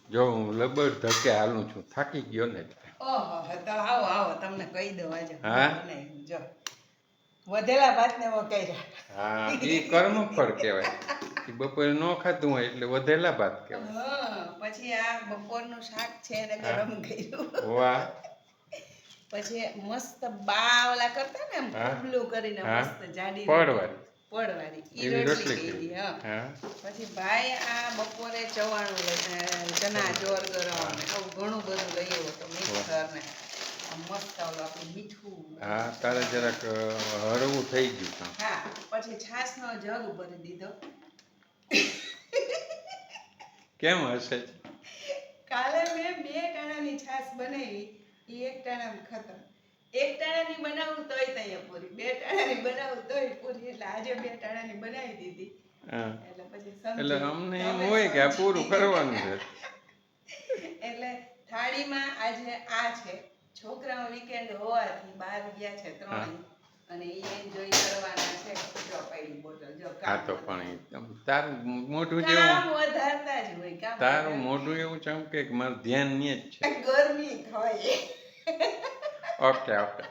જો હું લબર ધકે હાલું છું, થાકી ગયો ને. ઓહો તો આવો આવો તમને કહી દઉં આજે હા? બનાવી જો વધેલા ભાત ને વઘાર્યા. હા, એ કર્મફળ કહેવાય. ઈ બપોરે ન ખાધું હોય એટલે વધેલા ભાત કહેવાય. પછી આ બપોરનું શાક છે એને હા. ગરમ કર્યું. વાહ. પછી મસ્ત બા ઓલા કરતા ને એમ હા. કુબલું કરીને હા. મસ્ત જાડી પડવાળી. પડવાળી ઈ એવી રોટલી રોટલી કીધી. કરી. હા. હા. પછી ભાઈ આ બપોરે ચવાણું ચના ચોર ગરમ ને આવું ઘણું બધું લઈ આવ્યો તો મિક્સર ને આમ મસ્ત ઓલું આપણું મીઠું. હા, તારે જરાક હળવું થઈ ગયું કામ. હા, પછી છાશનો જગ ભરી દીધો. કેમ હશે? કાલે મેં 2 ટાણાની છાશ બનાવી, ઈ 1 ટાણામાં ખતમ. 1 ટાણાની બનાવું તોય તૈયા પૂરી, 2 ટાણાની બનાવું તોય પૂરી, એટલે આજે 2 ટાણાની બનાવી દીધી. હા. એટલે પછી એટલે સમજી અમને એમ તમે હોય કે આ સમજી. પૂરું કરવાનું છે. એટલે થાળીમાં આજે આ છે. છોકરાઓ વીકેન્ડ હોવાથી બહાર ગયા છે 3 હા. અને એ એન્જોય કરવાના છે. જો પૈડી બોટલ જો હા, કામ તો પણ તારું મોઢું કામ જેવું, વધારતા જ હોય કામ તારું મોઢું એવું ચમકે કે મારું ધ્યાન ન્યા જ છે. ગરમી થાય. Okay okay.